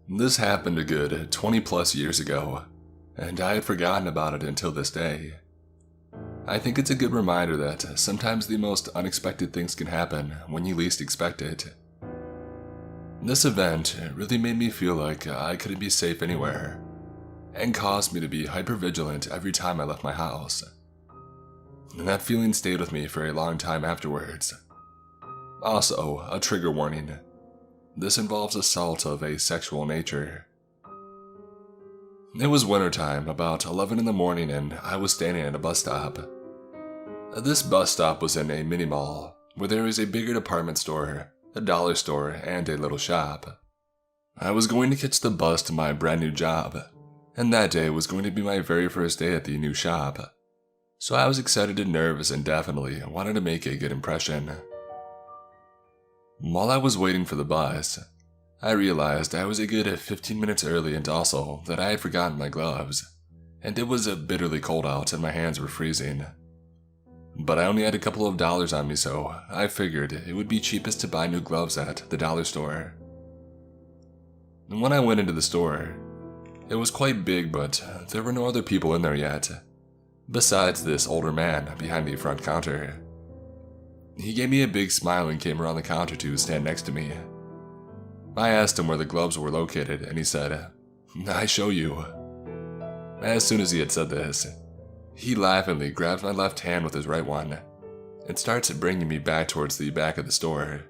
This happened a good 20 plus years ago, and I had forgotten about it until this day. I think it's a good reminder that sometimes the most unexpected things can happen when you least expect it. This event really made me feel like I couldn't be safe anywhere, and caused me to be hypervigilant every time I left my house. And that feeling stayed with me for a long time afterwards. Also, a trigger warning. This involves assault of a sexual nature. It was wintertime, about 11 in the morning, and I was standing at a bus stop. This bus stop was in a mini mall, where there is a bigger department store, a dollar store, and a little shop. I was going to catch the bus to my brand new job, and that day was going to be my very first day at the new shop. So I was excited and nervous and definitely wanted to make a good impression. While I was waiting for the bus, I realized I was a good 15 minutes early and also that I had forgotten my gloves, and it was bitterly cold out and my hands were freezing. But I only had a couple of dollars on me, so I figured it would be cheapest to buy new gloves at the dollar store. And when I went into the store, it was quite big, but there were no other people in there yet, besides this older man behind the front counter. He gave me a big smile and came around the counter to stand next to me. I asked him where the gloves were located, and he said, "I show you." As soon as he had said this, he laughingly grabs my left hand with his right one and starts bringing me back towards the back of the store.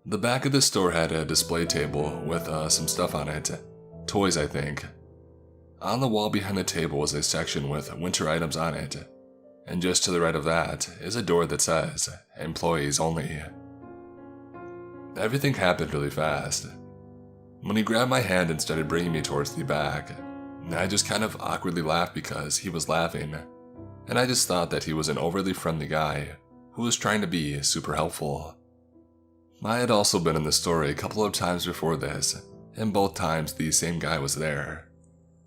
The back of the store had a display table with some stuff on it, toys I think. On the wall behind the table was a section with winter items on it, and just to the right of that is a door that says, "Employees only." Everything happened really fast. When he grabbed my hand and started bringing me towards the back, I just kind of awkwardly laughed because he was laughing, and I just thought that he was an overly friendly guy who was trying to be super helpful. I had also been in the store a couple of times before this, and both times the same guy was there.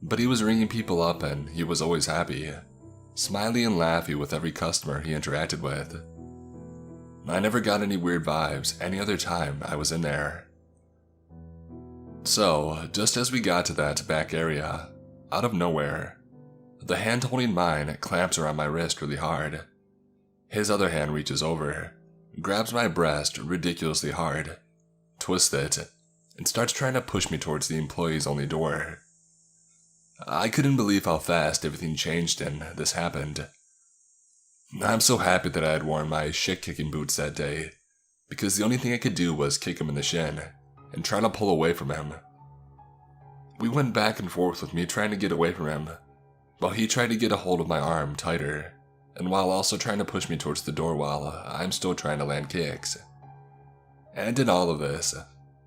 But he was ringing people up and he was always happy, smiley and laughy with every customer he interacted with. I never got any weird vibes any other time I was in there. So, just as we got to that back area, out of nowhere, the hand holding mine clamps around my wrist really hard. His other hand reaches over, grabs my breast ridiculously hard, twists it, and starts trying to push me towards the employees only door. I couldn't believe how fast everything changed and this happened. I'm so happy that I had worn my shit-kicking boots that day, because the only thing I could do was kick him in the shin and try to pull away from him. We went back and forth with me trying to get away from him, while he tried to get a hold of my arm tighter, and while also trying to push me towards the door while I'm still trying to land kicks. And in all of this,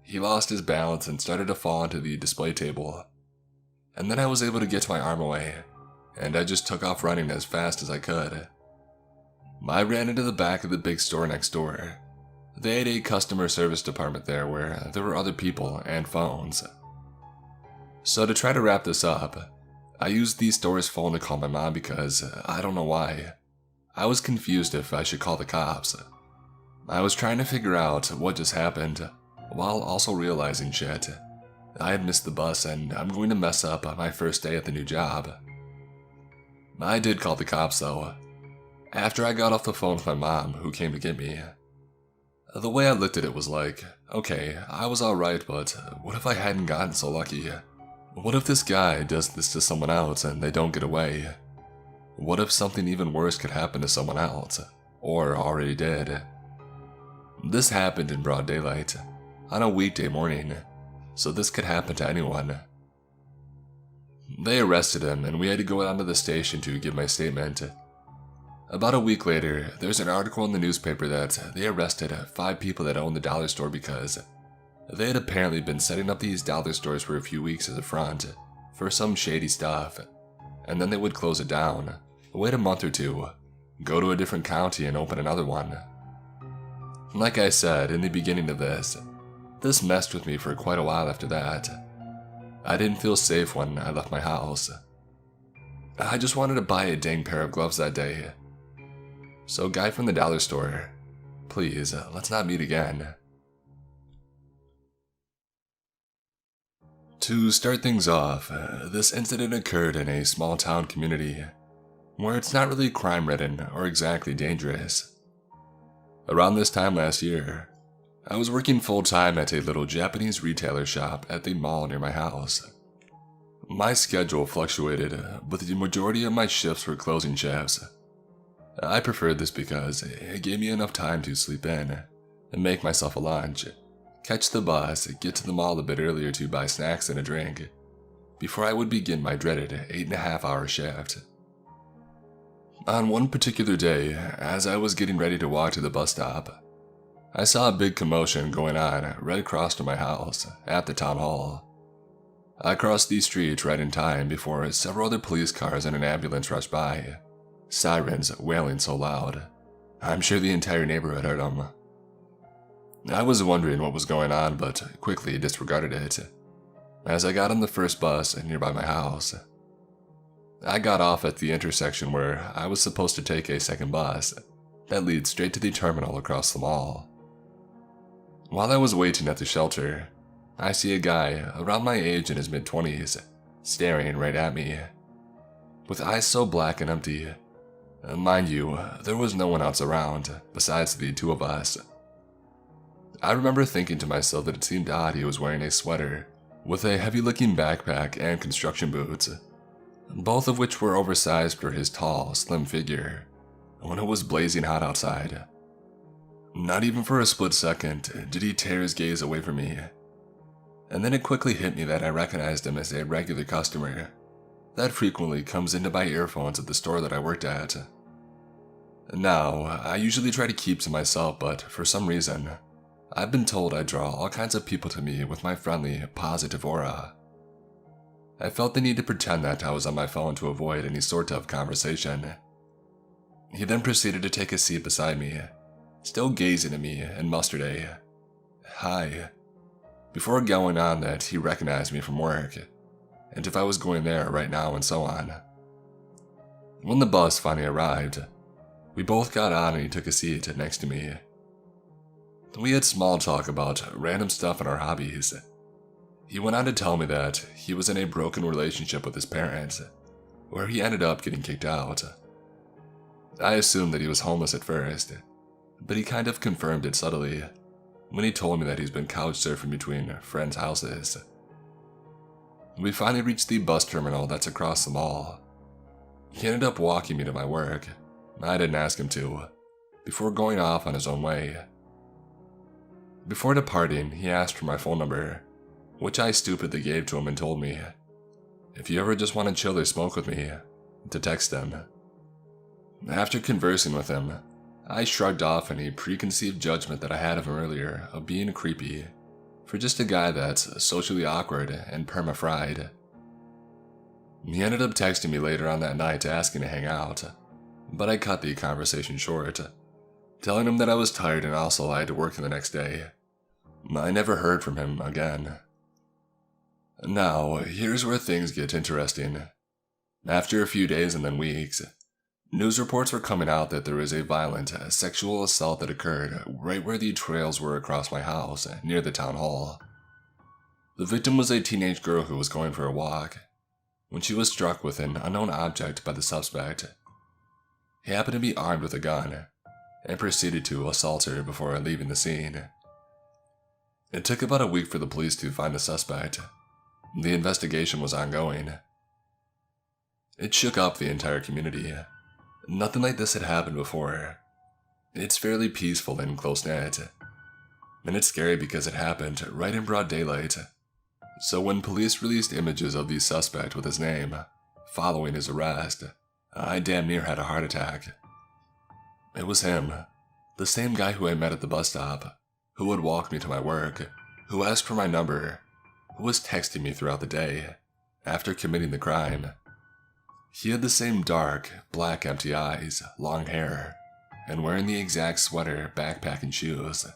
he lost his balance and started to fall onto the display table. And then I was able to get my arm away, and I just took off running as fast as I could. I ran into the back of the big store next door. They had a customer service department there where there were other people and phones. So to try to wrap this up, I used the store's phone to call my mom because I don't know why. I was confused if I should call the cops. I was trying to figure out what just happened, while also realizing shit. I had missed the bus and I'm going to mess up my first day at the new job. I did call the cops though, after I got off the phone with my mom who came to get me. The way I looked at it was like, okay, I was alright, but what if I hadn't gotten so lucky? What if this guy does this to someone else and they don't get away? What if something even worse could happen to someone else, or already did? This happened in broad daylight, on a weekday morning, so this could happen to anyone. They arrested him and we had to go down to the station to give my statement. About a week later, there's an article in the newspaper that they arrested 5 people that owned the dollar store because they had apparently been setting up these dollar stores for a few weeks as a front for some shady stuff, and then they would close it down, wait a month or two, go to a different county and open another one. Like I said in the beginning of this messed with me for quite a while after that. I didn't feel safe when I left my house. I just wanted to buy a dang pair of gloves that day. So guy from the dollar store, please, let's not meet again. To start things off, this incident occurred in a small town community where it's not really crime-ridden or exactly dangerous. Around this time last year, I was working full-time at a little Japanese retailer shop at the mall near my house. My schedule fluctuated, but the majority of my shifts were closing shifts. I preferred this because it gave me enough time to sleep in and make myself a lunch, catch the bus, get to the mall a bit earlier to buy snacks and a drink, before I would begin my dreaded 8.5-hour shift. On one particular day, as I was getting ready to walk to the bus stop, I saw a big commotion going on right across from my house at the town hall. I crossed the street right in time before several other police cars and an ambulance rushed by, sirens wailing so loud, I'm sure the entire neighborhood heard them. I was wondering what was going on, but quickly disregarded it, as I got on the first bus nearby my house. I got off at the intersection where I was supposed to take a second bus that leads straight to the terminal across the mall. While I was waiting at the shelter, I see a guy around my age in his mid-20s staring right at me, with eyes so black and empty. Mind you, there was no one else around besides the two of us. I remember thinking to myself that it seemed odd he was wearing a sweater with a heavy-looking backpack and construction boots, both of which were oversized for his tall, slim figure, when it was blazing hot outside. Not even for a split second did he tear his gaze away from me, and then it quickly hit me that I recognized him as a regular customer that frequently comes in to buy earphones at the store that I worked at. Now, I usually try to keep to myself, but for some reason, I've been told I draw all kinds of people to me with my friendly, positive aura. I felt the need to pretend that I was on my phone to avoid any sort of conversation. He then proceeded to take a seat beside me, still gazing at me, and mustered a "Hi," before going on that he recognized me from work, and if I was going there right now and so on. When the bus finally arrived, we both got on and he took a seat next to me. We had small talk about random stuff and our hobbies. He went on to tell me that he was in a broken relationship with his parents, where he ended up getting kicked out. I assumed that he was homeless at first, but he kind of confirmed it subtly when he told me that he's been couch surfing between friends' houses. We finally reached the bus terminal that's across the mall. He ended up walking me to my work. I didn't ask him to, before going off on his own way. Before departing, he asked for my phone number, which I stupidly gave to him and told me, if you ever just want to chill or smoke with me, to text him. After conversing with him, I shrugged off any preconceived judgment that I had of him earlier of being creepy, for just a guy that's socially awkward and perma-fried. He ended up texting me later on that night asking to hang out, but I cut the conversation short, telling him that I was tired and also I had to work the next day. I never heard from him again. Now, here's where things get interesting. After a few days and then weeks, news reports were coming out that there was a violent sexual assault that occurred right where the trails were across my house, near the town hall. The victim was a teenage girl who was going for a walk when she was struck with an unknown object by the suspect. He happened to be armed with a gun and proceeded to assault her before leaving the scene. It took about a week for the police to find the suspect. The investigation was ongoing. It shook up the entire community. Nothing like this had happened before. It's fairly peaceful and close-knit. And it's scary because it happened right in broad daylight. So when police released images of the suspect with his name, following his arrest, I damn near had a heart attack. It was him, the same guy who I met at the bus stop, who would walk me to my work, who asked for my number, who was texting me throughout the day, after committing the crime. He had the same dark, black empty eyes, long hair, and wearing the exact sweater, backpack, and shoes.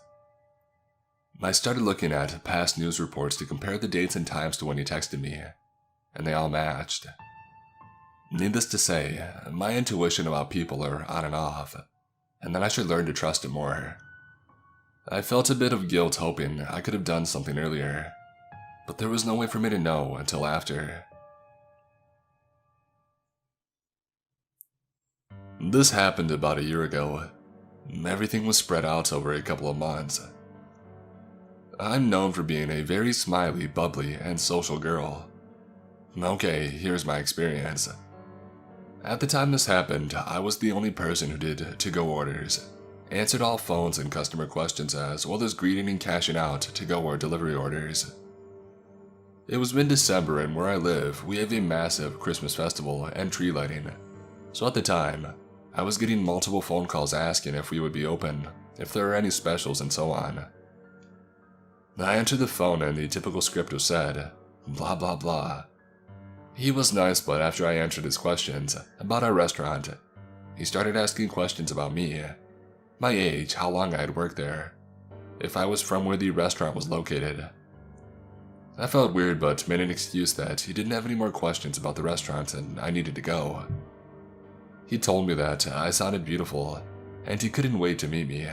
I started looking at past news reports to compare the dates and times to when he texted me, and they all matched. Needless to say, my intuition about people are on and off, and that I should learn to trust it more. I felt a bit of guilt hoping I could have done something earlier, but there was no way for me to know until after. This happened about a year ago. Everything was spread out over a couple of months. I'm known for being a very smiley, bubbly, and social girl. Okay, here's my experience. At the time this happened, I was the only person who did to-go orders, answered all phones and customer questions, as well as greeting and cashing out to-go or delivery orders. It was mid-December, and where I live, we have a massive Christmas festival and tree lighting. So at the time, I was getting multiple phone calls asking if we would be open, if there are any specials, and so on. I answered the phone and the typical script was said, blah blah blah. He was nice, but after I answered his questions about our restaurant, he started asking questions about me, my age, how long I had worked there, if I was from where the restaurant was located. I felt weird, but made an excuse that he didn't have any more questions about the restaurant and I needed to go. He told me that I sounded beautiful, and he couldn't wait to meet me.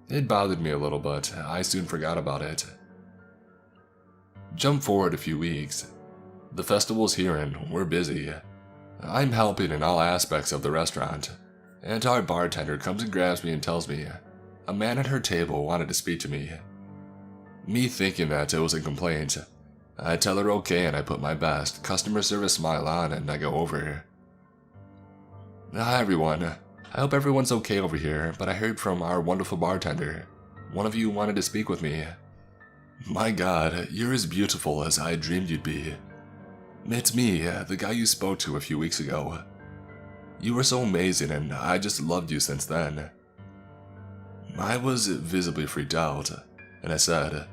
It bothered me a little, but I soon forgot about it. Jump forward a few weeks. The festival's here and we're busy. I'm helping in all aspects of the restaurant, and our bartender comes and grabs me and tells me a man at her table wanted to speak to me. Me thinking that it was a complaint, I tell her okay and I put my best customer service smile on and I go over. Hi everyone, I hope everyone's okay over here, but I heard from our wonderful bartender. One of you wanted to speak with me. My god, you're as beautiful as I dreamed you'd be. It's me, the guy you spoke to a few weeks ago. You were so amazing and I just loved you since then. I was visibly freaked out, and I said,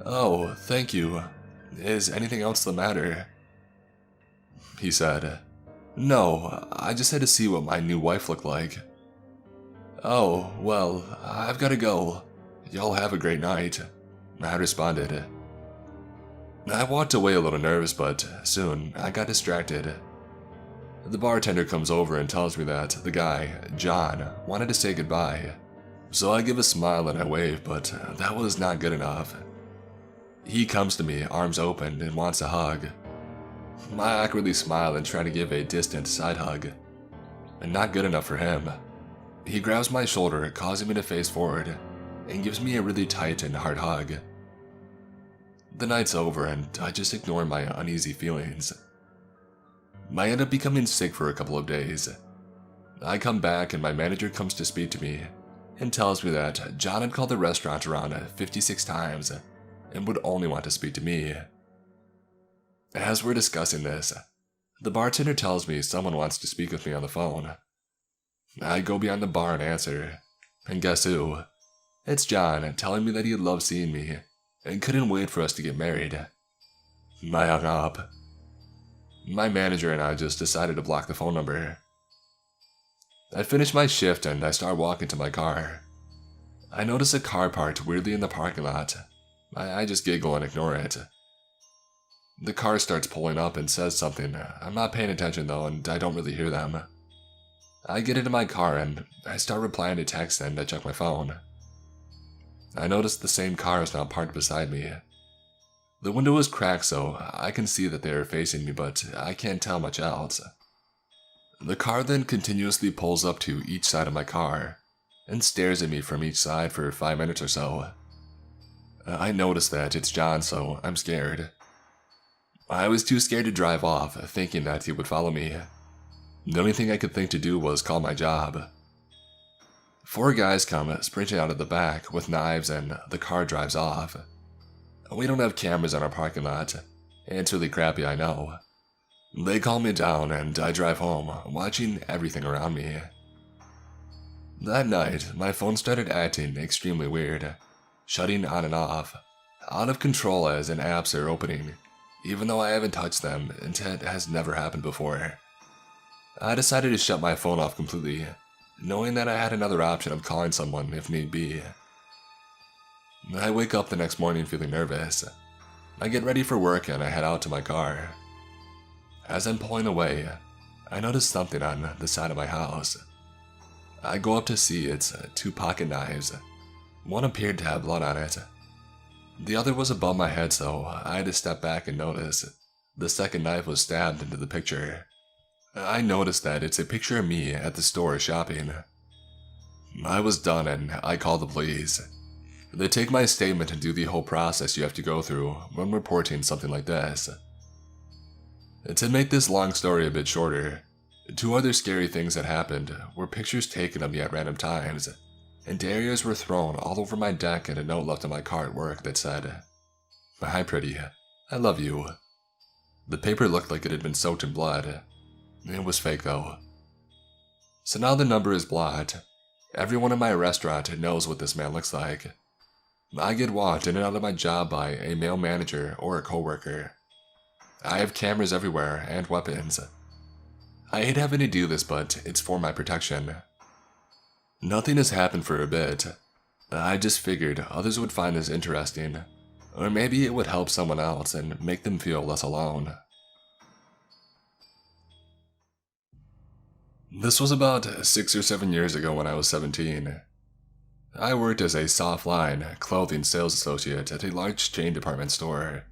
"Oh, thank you. Is anything else the matter?" He said, "No, I just had to see what my new wife looked like." "Oh, well, I've got to go. Y'all have a great night," I responded. I walked away a little nervous, but soon I got distracted. The bartender comes over and tells me that the guy, John, wanted to say goodbye. So I give a smile and I wave, but that was not good enough. He comes to me, arms open, and wants a hug. I awkwardly smile and try to give a distant side hug. And not good enough for him. He grabs my shoulder, causing me to face forward, and gives me a really tight and hard hug. The night's over and I just ignore my uneasy feelings. I end up becoming sick for a couple of days. I come back and my manager comes to speak to me and tells me that John had called the restaurant around 56 times and would only want to speak to me. As we're discussing this, the bartender tells me someone wants to speak with me on the phone. I go behind the bar and answer, and guess who? It's John telling me that he loved seeing me and couldn't wait for us to get married. I hung up. My manager and I just decided to block the phone number. I finish my shift and I start walking to my car. I notice a car parked weirdly in the parking lot. I just giggle and ignore it. The car starts pulling up and says something. I'm not paying attention though, and I don't really hear them. I get into my car and I start replying to texts and I check my phone. I notice the same car is now parked beside me. The window is cracked so I can see that they are facing me, but I can't tell much else. The car then continuously pulls up to each side of my car and stares at me from each side for 5 minutes or so. I notice that it's John, so I'm scared. I was too scared to drive off, thinking that he would follow me. The only thing I could think to do was call my job. 4 guys come sprinting out of the back with knives and the car drives off. We don't have cameras in our parking lot. It's really crappy, I know. They calm me down and I drive home, watching everything around me. That night, my phone started acting extremely weird, shutting on and off, out of control as in apps are opening, even though I haven't touched them and it has never happened before. I decided to shut my phone off completely, knowing that I had another option of calling someone if need be. I wake up the next morning feeling nervous. I get ready for work and I head out to my car. As I'm pulling away, I notice something on the side of my house. I go up to see it's 2 pocket knives. One appeared to have blood on it. The other was above my head, so I had to step back and notice. The second knife was stabbed into the picture. I noticed that it's a picture of me at the store shopping. I was done and I called the police. They take my statement and do the whole process you have to go through when reporting something like this. To make this long story a bit shorter, 2 other scary things that happened were pictures taken of me at random times, and areas were thrown all over my deck and a note left in my car at work that said, "Hi pretty, I love you." The paper looked like it had been soaked in blood. It was fake though. So now the number is blocked. Everyone in my restaurant knows what this man looks like. I get walked in and out of my job by a male manager or a coworker. I have cameras everywhere and weapons. I hate having to do this, but it's for my protection. Nothing has happened for a bit. I just figured others would find this interesting, or maybe it would help someone else and make them feel less alone. This was about 6 or 7 years ago when I was 17. I worked as a soft-line clothing sales associate at a large chain department store.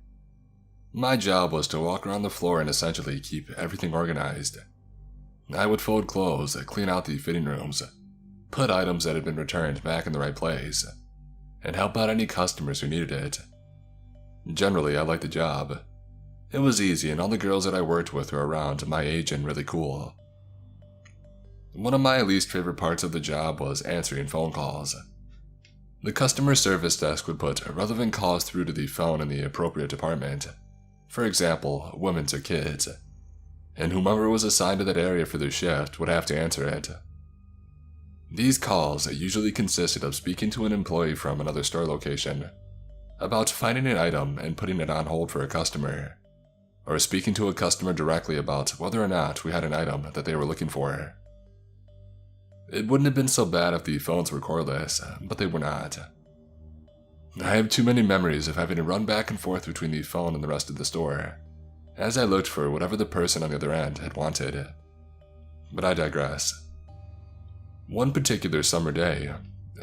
My job was to walk around the floor and essentially keep everything organized. I would fold clothes, clean out the fitting rooms, put items that had been returned back in the right place, and help out any customers who needed it. Generally, I liked the job. It was easy and all the girls that I worked with were around my age and really cool. One of my least favorite parts of the job was answering phone calls. The customer service desk would put relevant calls through to the phone in the appropriate department, for example, women's or kids, and whomever was assigned to that area for their shift would have to answer it. These calls usually consisted of speaking to an employee from another store location about finding an item and putting it on hold for a customer, or speaking to a customer directly about whether or not we had an item that they were looking for. It wouldn't have been so bad if the phones were cordless, but they were not. I have too many memories of having to run back and forth between the phone and the rest of the store, as I looked for whatever the person on the other end had wanted. But I digress. One particular summer day,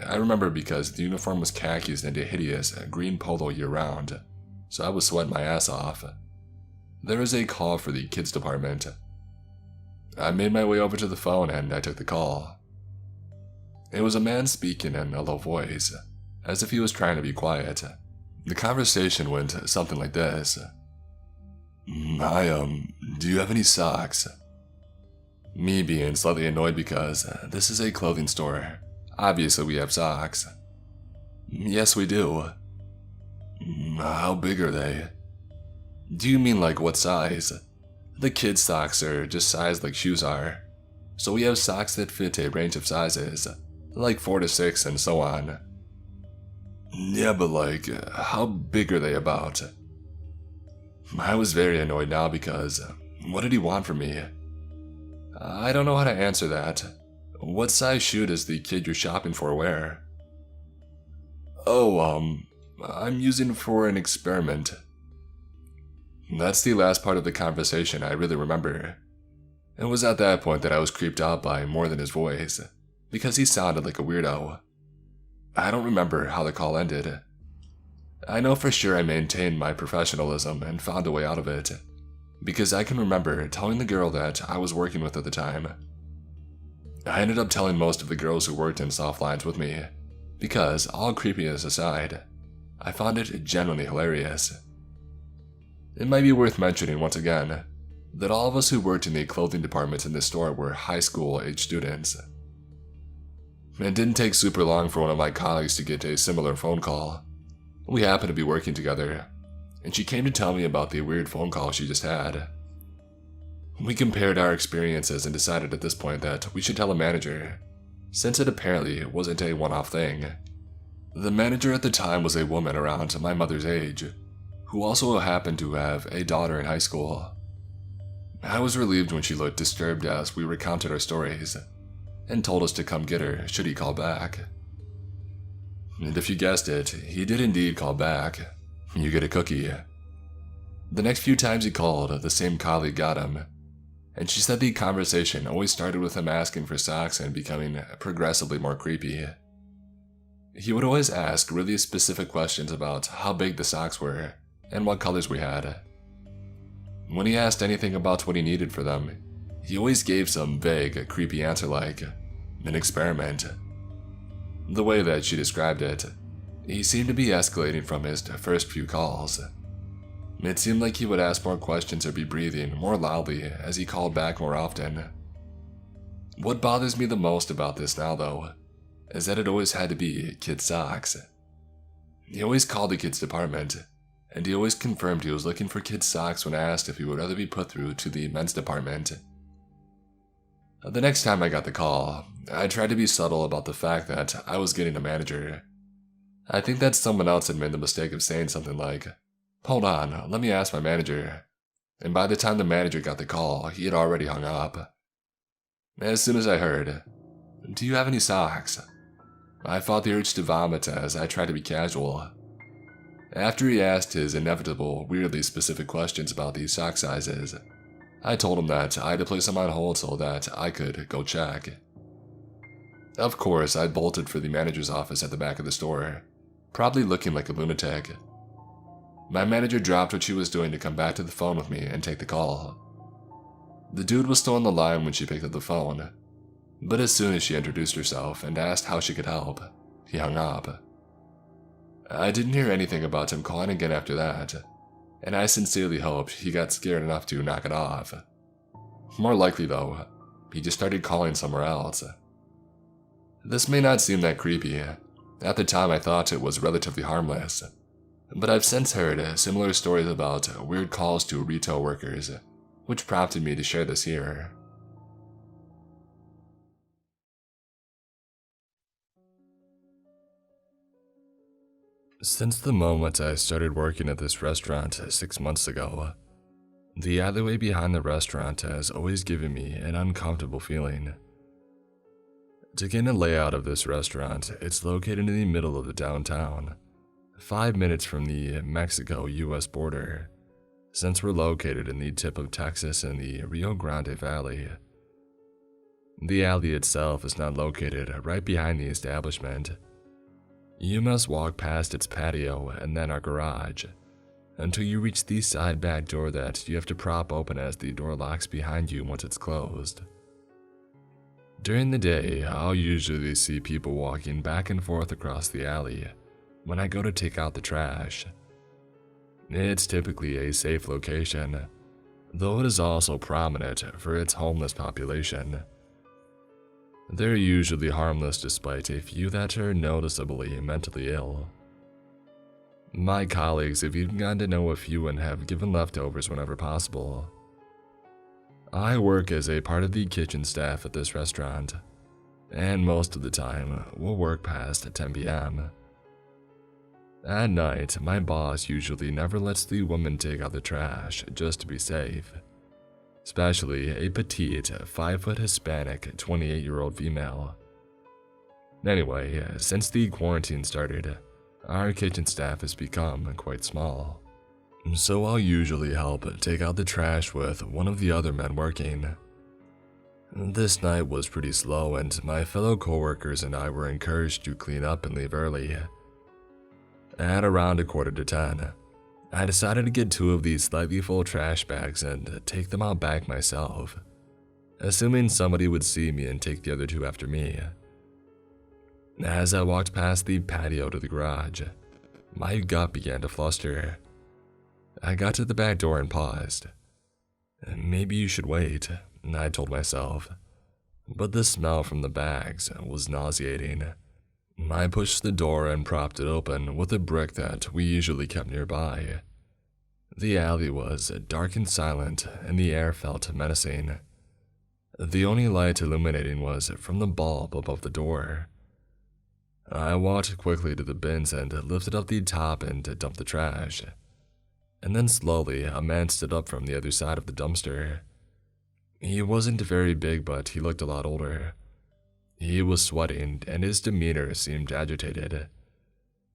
I remember because the uniform was khakis and a hideous green polo year-round, so I was sweating my ass off. There was a call for the kids department. I made my way over to the phone and I took the call. It was a man speaking in a low voice, as if he was trying to be quiet. The conversation went something like this. "Hi, do you have any socks?" Me being slightly annoyed because this is a clothing store. Obviously we have socks. "Yes, we do." "How big are they?" "Do you mean like what size?" "The kids' socks are just sized like shoes are. So we have socks that fit a range of sizes, like 4 to 6 and so on." "Yeah, but like, how big are they about?" I was very annoyed now because what did he want from me? "I don't know how to answer that. What size shoe does the kid you're shopping for wear?" "Oh, I'm using it for an experiment." That's the last part of the conversation I really remember. It was at that point that I was creeped out by more than his voice, because he sounded like a weirdo. I don't remember how the call ended. I know for sure I maintained my professionalism and found a way out of it, because I can remember telling the girl that I was working with at the time. I ended up telling most of the girls who worked in soft lines with me, because, all creepiness aside, I found it genuinely hilarious. It might be worth mentioning once again that all of us who worked in the clothing department in this store were high school age students. It didn't take super long for one of my colleagues to get a similar phone call. We happened to be working together, and she came to tell me about the weird phone call she just had. We compared our experiences and decided at this point that we should tell a manager, since it apparently wasn't a one-off thing. The manager at the time was a woman around my mother's age, who also happened to have a daughter in high school. I was relieved when she looked disturbed as we recounted our stories, and told us to come get her should he call back. And if you guessed it, he did indeed call back. You get a cookie. The next few times he called, the same colleague got him, and she said the conversation always started with him asking for socks and becoming progressively more creepy. He would always ask really specific questions about how big the socks were and what colors we had. When he asked anything about what he needed for them, he always gave some vague, creepy answer like, an experiment. The way that she described it, he seemed to be escalating from his first few calls. It seemed like he would ask more questions or be breathing more loudly as he called back more often. What bothers me the most about this now, though, is that it always had to be kids' socks. He always called the kids' department, and he always confirmed he was looking for kids' socks when asked if he would rather be put through to the men's department. The next time I got the call, I tried to be subtle about the fact that I was getting a manager. I think that someone else had made the mistake of saying something like, "Hold on, let me ask my manager." And by the time the manager got the call, he had already hung up. As soon as I heard, "Do you have any socks?" I fought the urge to vomit as I tried to be casual. After he asked his inevitable, weirdly specific questions about these sock sizes, I told him that I had to place them on hold so that I could go check. Of course, I bolted for the manager's office at the back of the store, probably looking like a lunatic. My manager dropped what she was doing to come back to the phone with me and take the call. The dude was still on the line when she picked up the phone, but as soon as she introduced herself and asked how she could help, he hung up. I didn't hear anything about him calling again after that, and I sincerely hoped he got scared enough to knock it off. More likely though, he just started calling somewhere else. This may not seem that creepy. At the time I thought it was relatively harmless, but I've since heard similar stories about weird calls to retail workers, which prompted me to share this here. Since the moment I started working at this restaurant 6 months ago, the alleyway behind the restaurant has always given me an uncomfortable feeling. To get a layout of this restaurant, it's located in the middle of the downtown, 5 minutes from the Mexico-US border, since we're located in the tip of Texas in the Rio Grande Valley. The alley itself is not located right behind the establishment. You must walk past its patio and then our garage, until you reach the side back door that you have to prop open as the door locks behind you once it's closed. During the day, I'll usually see people walking back and forth across the alley when I go to take out the trash. It's typically a safe location, though it is also prominent for its homeless population. They're usually harmless despite a few that are noticeably mentally ill. My colleagues have even gotten to know a few and have given leftovers whenever possible. I work as a part of the kitchen staff at this restaurant, and most of the time we'll work past 10 p.m. At night, my boss usually never lets the women take out the trash just to be safe. Especially a petite, 5-foot Hispanic, 28-year-old female. Anyway, since the quarantine started, our kitchen staff has become quite small. So I'll usually help take out the trash with one of the other men working. This night was pretty slow and my fellow coworkers and I were encouraged to clean up and leave early. At around 9:45, I decided to get 2 of these slightly full trash bags and take them out back myself, assuming somebody would see me and take the other 2 after me. As I walked past the patio to the garage, my gut began to fluster. I got to the back door and paused. Maybe you should wait, I told myself, but the smell from the bags was nauseating. I pushed the door and propped it open with a brick that we usually kept nearby. The alley was dark and silent, and the air felt menacing. The only light illuminating was from the bulb above the door. I walked quickly to the bins and lifted up the top and dumped the trash. And then slowly, a man stood up from the other side of the dumpster. He wasn't very big, but he looked a lot older. He was sweating, and his demeanor seemed agitated.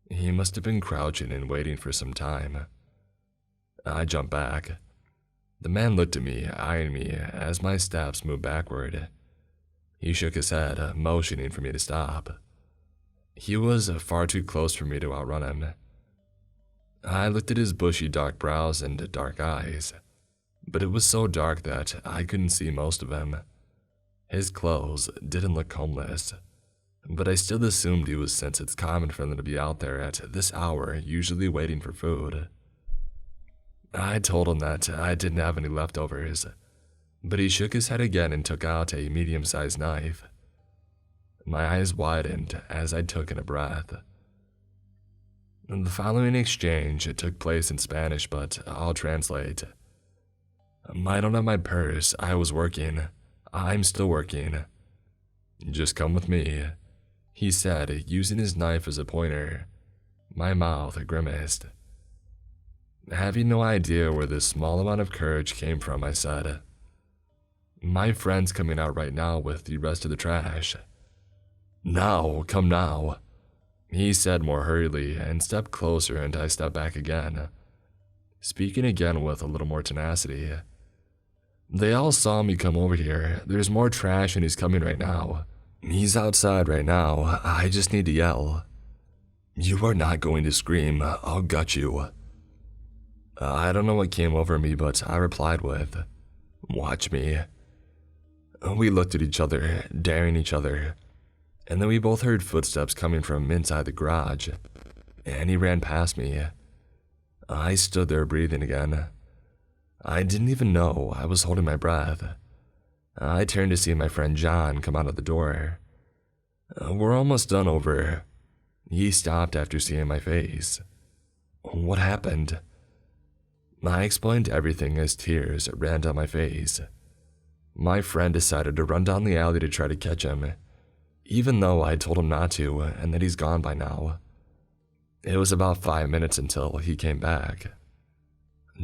He must have been crouching and waiting for some time. I jumped back. The man looked at me, eyeing me as my steps moved backward. He shook his head, motioning for me to stop. He was far too close for me to outrun him. I looked at his bushy dark brows and dark eyes, but it was so dark that I couldn't see most of him. His clothes didn't look homeless, but I still assumed he was since it's common for them to be out there at this hour, usually waiting for food. I told him that I didn't have any leftovers, but he shook his head again and took out a medium-sized knife. My eyes widened as I took in a breath. The following exchange took place in Spanish, but I'll translate. I don't have my purse. I was working. I'm still working. Just come with me, he said, using his knife as a pointer. My mouth grimaced. Having no idea where this small amount of courage came from, I said, my friend's coming out right now with the rest of the trash. Now, come now, he said more hurriedly and stepped closer, and I stepped back again, speaking again with a little more tenacity. They all saw me come over here. There's more trash and he's coming right now. He's outside right now. I just need to yell. You are not going to scream. I'll gut you. I don't know what came over me, but I replied with, watch me. We looked at each other, daring each other, and then we both heard footsteps coming from inside the garage, and he ran past me. I stood there breathing again. I didn't even know I was holding my breath. I turned to see my friend John come out of the door. We're almost done over. He stopped after seeing my face. What happened? I explained everything as tears ran down my face. My friend decided to run down the alley to try to catch him, even though I told him not to and that he's gone by now. It was about 5 minutes until he came back.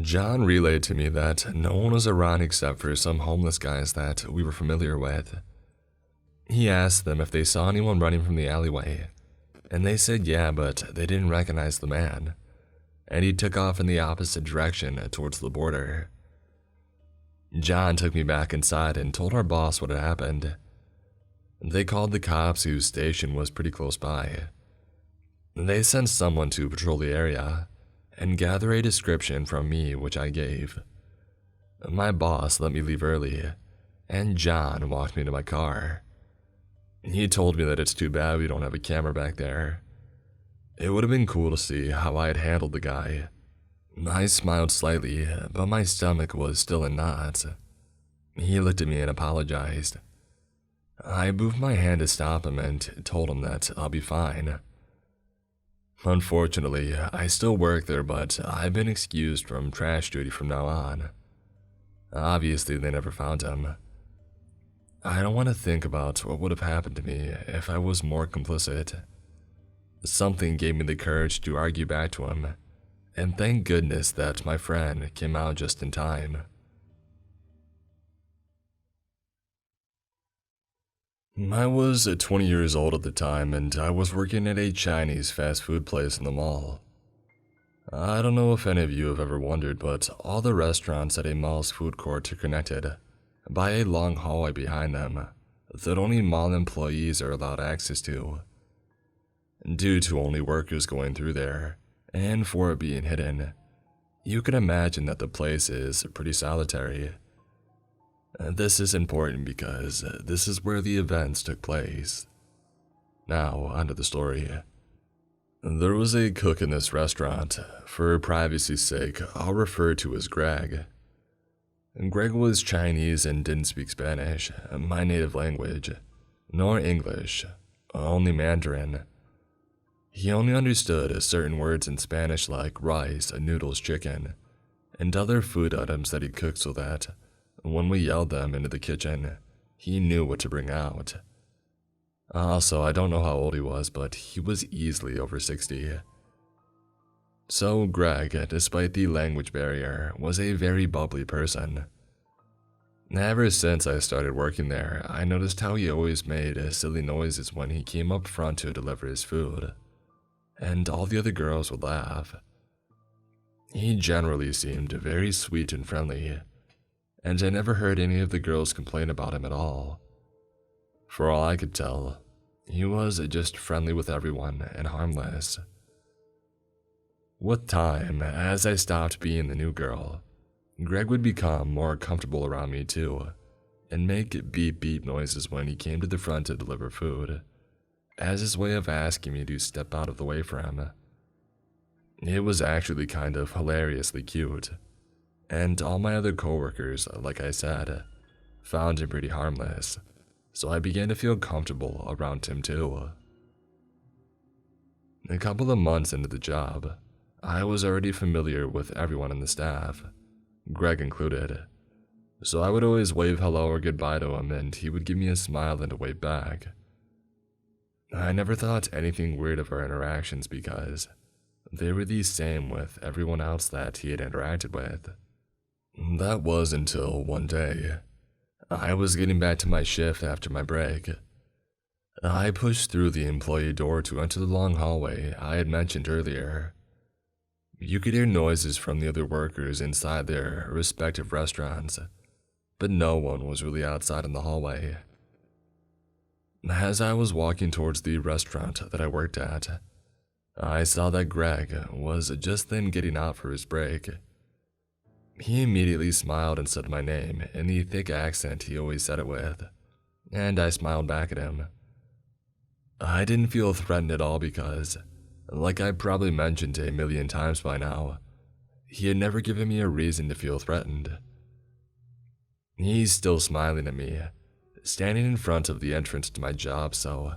John relayed to me that no one was around except for some homeless guys that we were familiar with. He asked them if they saw anyone running from the alleyway, and they said yeah, but they didn't recognize the man, and he took off in the opposite direction towards the border. John took me back inside and told our boss what had happened. They called the cops, whose station was pretty close by. They sent someone to patrol the area and gather a description from me, which I gave. My boss let me leave early, and John walked me to my car. He told me that it's too bad we don't have a camera back there. It would have been cool to see how I had handled the guy. I smiled slightly, but my stomach was still in knots. He looked at me and apologized. I moved my hand to stop him and told him that I'll be fine. Unfortunately, I still work there, but I've been excused from trash duty from now on. Obviously, they never found him. I don't want to think about what would have happened to me if I was more complicit. Something gave me the courage to argue back to him, and thank goodness that my friend came out just in time. I was 20 years old at the time, and I was working at a Chinese fast food place in the mall. I don't know if any of you have ever wondered, but all the restaurants at a mall's food court are connected by a long hallway behind them that only mall employees are allowed access to. Due to only workers going through there, and for it being hidden, you can imagine that the place is pretty solitary. This is important because this is where the events took place. Now, onto the story. There was a cook in this restaurant. For privacy's sake, I'll refer to as Greg. Greg was Chinese and didn't speak Spanish, my native language, nor English, only Mandarin. He only understood certain words in Spanish like rice, noodles, chicken, and other food items that he cooked so that when we yelled them into the kitchen, he knew what to bring out. Also, I don't know how old he was, but he was easily over 60. So Greg, despite the language barrier, was a very bubbly person. Ever since I started working there, I noticed how he always made silly noises when he came up front to deliver his food, and all the other girls would laugh. He generally seemed very sweet and friendly, and I never heard any of the girls complain about him at all. For all I could tell, He was just friendly with everyone and harmless. With time, as I stopped being the new girl, Greg would become more comfortable around me too, and make beep beep noises when he came to the front to deliver food, as his way of asking me to step out of the way for him. It was actually kind of hilariously cute, and all my other coworkers, like I said, found him pretty harmless, so I began to feel comfortable around him too. A couple of months into the job, I was already familiar with everyone in the staff, Greg included, so I would always wave hello or goodbye to him and he would give me a smile and a wave back. I never thought anything weird of our interactions because they were the same with everyone else that he had interacted with. That was until one day, I was getting back to my shift after my break. I pushed through the employee door to enter the long hallway I had mentioned earlier. You could hear noises from the other workers inside their respective restaurants, but no one was really outside in the hallway. As I was walking towards the restaurant that I worked at, I saw that Greg was just then getting out for his break. He immediately smiled and said my name in the thick accent he always said it with, and I smiled back at him. I didn't feel threatened at all because, like I probably mentioned a million times by now, he had never given me a reason to feel threatened. He's still smiling at me, standing in front of the entrance to my job, so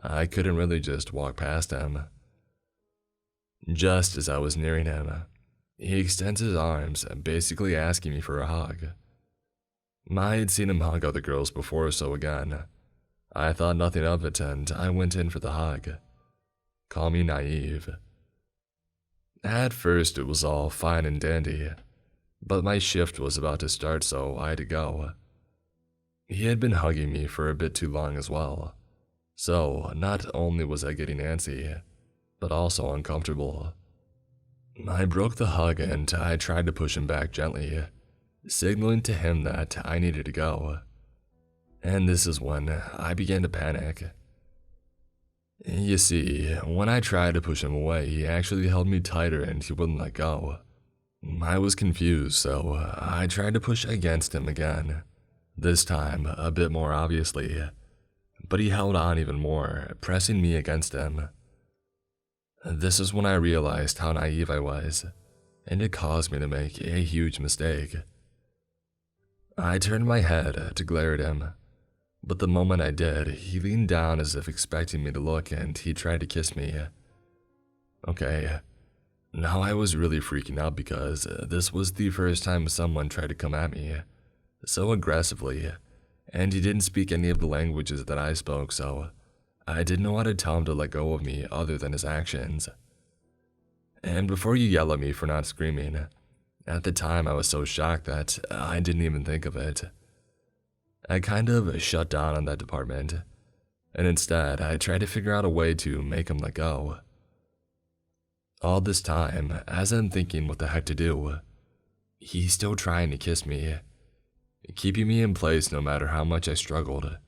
I couldn't really just walk past him. Just as I was nearing him, he extends his arms, basically asking me for a hug. I had seen him hug other girls before, so again, I thought nothing of it and I went in for the hug. Call me naive. At first it was all fine and dandy, but my shift was about to start, so I had to go. He had been hugging me for a bit too long as well, so not only was I getting antsy, but also uncomfortable. I broke the hug and I tried to push him back gently, signaling to him that I needed to go. And this is when I began to panic. You see, when I tried to push him away, he actually held me tighter and he wouldn't let go. I was confused, so I tried to push against him again, this time a bit more obviously, but he held on even more, pressing me against him. This is when I realized how naive I was, and it caused me to make a huge mistake. I turned my head to glare at him, but the moment I did, he leaned down as if expecting me to look and he tried to kiss me. Okay, now I was really freaking out because this was the first time someone tried to come at me so aggressively, and he didn't speak any of the languages that I spoke, so I didn't know how to tell him to let go of me other than his actions. And before you yell at me for not screaming, at the time I was so shocked that I didn't even think of it. I kind of shut down on that department, and instead I tried to figure out a way to make him let go. All this time, as I'm thinking what the heck to do, he's still trying to kiss me, keeping me in place no matter how much I struggled,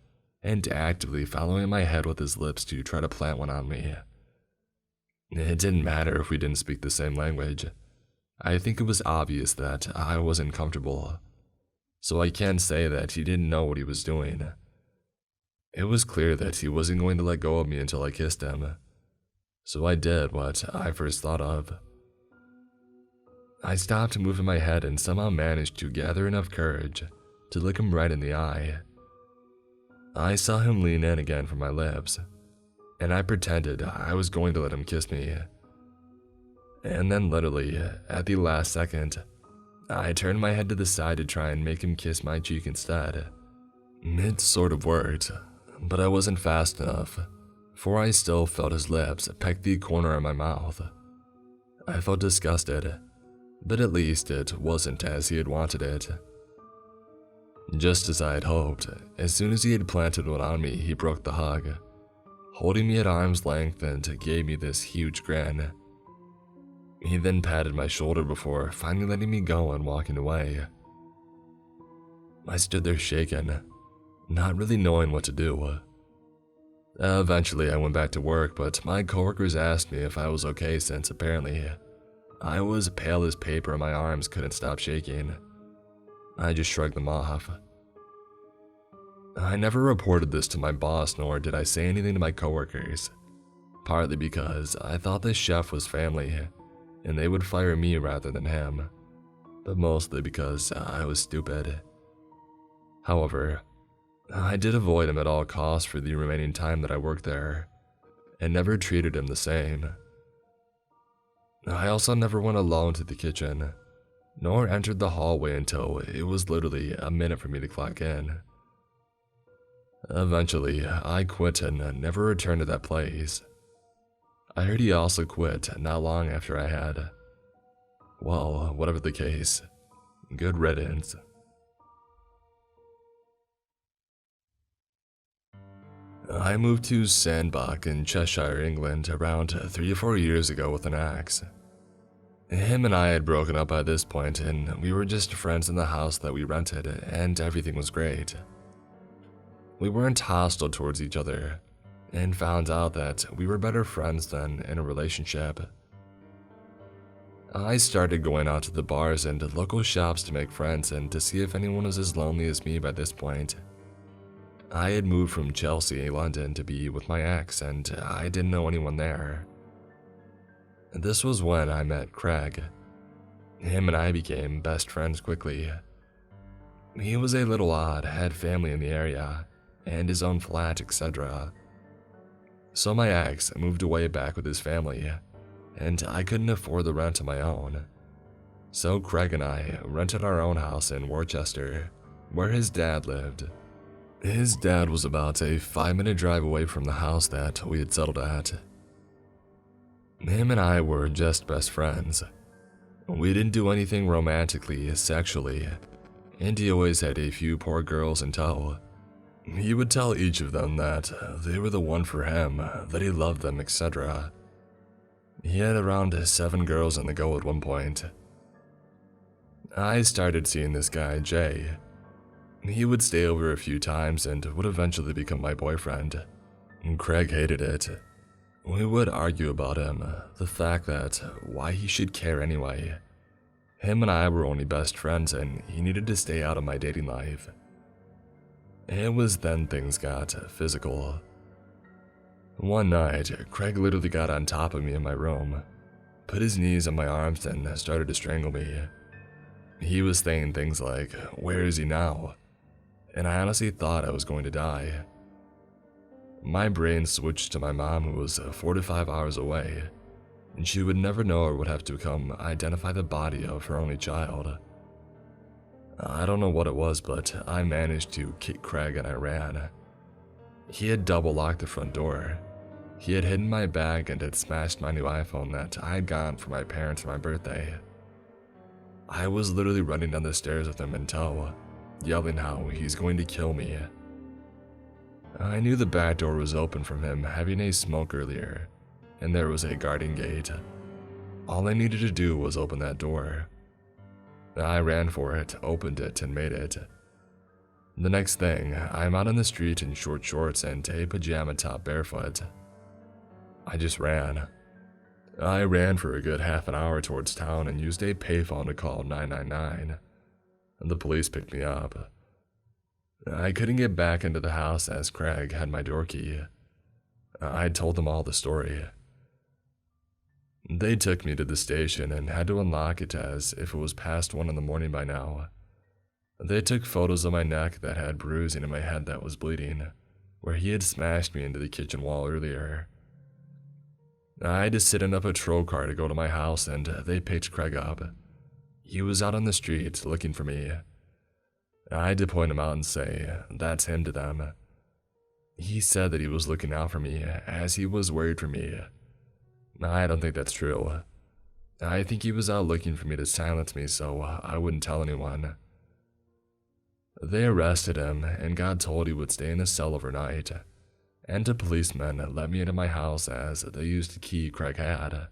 and actively following my head with his lips to try to plant one on me. It didn't matter if we didn't speak the same language. I think it was obvious that I wasn't comfortable, so I can't say that he didn't know what he was doing. It was clear that he wasn't going to let go of me until I kissed him, so I did what I first thought of. I stopped moving my head and somehow managed to gather enough courage to look him right in the eye. I saw him lean in again for my lips, and I pretended I was going to let him kiss me. And then literally, at the last second, I turned my head to the side to try and make him kiss my cheek instead. It sort of worked, but I wasn't fast enough, for I still felt his lips peck the corner of my mouth. I felt disgusted, but at least it wasn't as he had wanted it. Just as I had hoped, as soon as he had planted one on me, he broke the hug, holding me at arm's length and gave me this huge grin. He then patted my shoulder before finally letting me go and walking away. I stood there shaken, not really knowing what to do. Eventually, I went back to work, but my coworkers asked me if I was okay since apparently I was pale as paper and my arms couldn't stop shaking. I just shrugged them off. I never reported this to my boss, nor did I say anything to my coworkers, partly because I thought this chef was family and they would fire me rather than him, but mostly because I was stupid. However, I did avoid him at all costs for the remaining time that I worked there, and never treated him the same. I also never went alone to the kitchen, nor entered the hallway until it was literally a minute for me to clock in. Eventually, I quit and never returned to that place. I heard he also quit not long after I had. Well, whatever the case, good riddance. I moved to Sandbach in Cheshire, England around 3 or 4 years ago with an ex. Him and I had broken up by this point and we were just friends in the house that we rented and everything was great. We weren't hostile towards each other and found out that we were better friends than in a relationship. I started going out to the bars and local shops to make friends and to see if anyone was as lonely as me by this point. I had moved from Chelsea, London to be with my ex and I didn't know anyone there. This was when I met Craig. Him and I became best friends quickly. He was a little odd, had family in the area, and his own flat, etc. So my ex moved away back with his family, and I couldn't afford the rent on my own. So Craig and I rented our own house in Worcester, where his dad lived. His dad was about a 5-minute drive away from the house that we had settled at. Him and I were just best friends. We didn't do anything romantically, sexually, and he always had a few poor girls in tow. He would tell each of them that they were the one for him, that he loved them, etc. He had around 7 girls on the go at one point. I started seeing this guy, Jay. He would stay over a few times and would eventually become my boyfriend. Craig hated it. We would argue about him, the fact that why he should care anyway. Him and I were only best friends and he needed to stay out of my dating life. It was then things got physical. One night, Craig literally got on top of me in my room, put his knees on my arms and started to strangle me. He was saying things like, "Where is he now?" And I honestly thought I was going to die. My brain switched to my mom, who was 4 to 5 hours away, and she would never know or would have to come identify the body of her only child. I don't know what it was, but I managed to kick Craig and I ran. He had double locked the front door. He had hidden my bag and had smashed my new iPhone that I had gotten for my parents for my birthday. I was literally running down the stairs with him in tow, yelling how he's going to kill me. I knew the back door was open from him having a smoke earlier, and there was a guarding gate. All I needed to do was open that door. I ran for it, opened it, and made it. The next thing, I'm out on the street in short shorts and a pajama top barefoot. I just ran. I ran for a good half an hour towards town and used a payphone to call 999. The police picked me up. I couldn't get back into the house as Craig had my door key. I told them all the story. They took me to the station and had to unlock it as if it was past 1 in the morning by now. They took photos of my neck that had bruising and my head that was bleeding, where he had smashed me into the kitchen wall earlier. I had to sit in a patrol car to go to my house and they picked Craig up. He was out on the street looking for me. I had to point him out and say, "That's him" to them. He said that he was looking out for me as he was worried for me. I don't think that's true. I think he was out looking for me to silence me so I wouldn't tell anyone. They arrested him and got told he would stay in a cell overnight, and a policeman let me into my house as they used the key Craig had.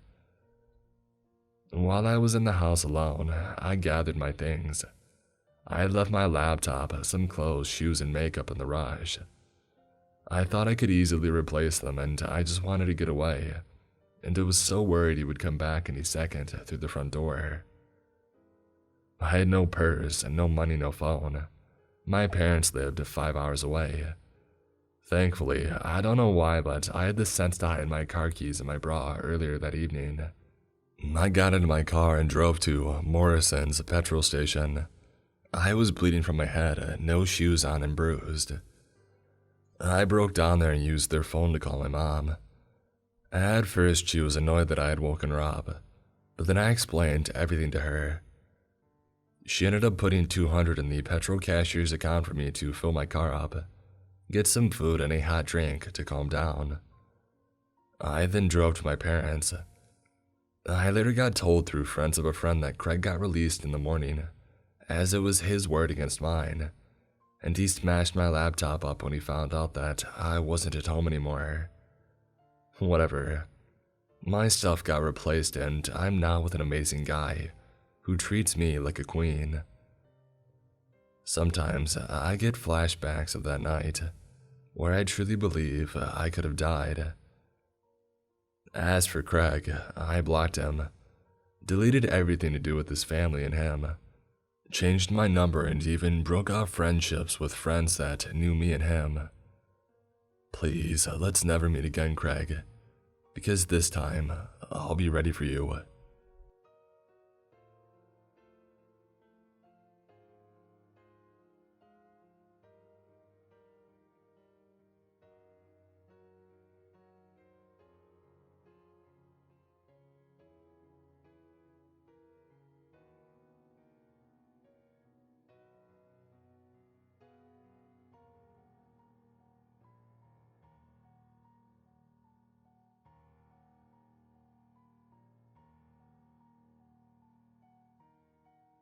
While I was in the house alone, I gathered my things. I had left my laptop, some clothes, shoes, and makeup in the rush. I thought I could easily replace them, and I just wanted to get away, and I was so worried he would come back any second through the front door. I had no purse and no money, no phone. My parents lived 5 hours away. Thankfully, I don't know why, but I had the sense to hide my car keys in my bra earlier that evening. I got into my car and drove to Morrison's petrol station. I was bleeding from my head, no shoes on and bruised. I broke down there and used their phone to call my mom. At first, she was annoyed that I had woken her up, but then I explained everything to her. She ended up putting $200 in the petrol cashier's account for me to fill my car up, get some food and a hot drink to calm down. I then drove to my parents. I later got told through friends of a friend that Craig got released in the morning, as it was his word against mine, and he smashed my laptop up when he found out that I wasn't at home anymore. Whatever. My stuff got replaced and I'm now with an amazing guy who treats me like a queen. Sometimes I get flashbacks of that night where I truly believe I could have died. As for Craig, I blocked him, deleted everything to do with his family and him, changed my number and even broke off friendships with friends that knew me and him. Please, let's never meet again, Craig, because this time I'll be ready for you.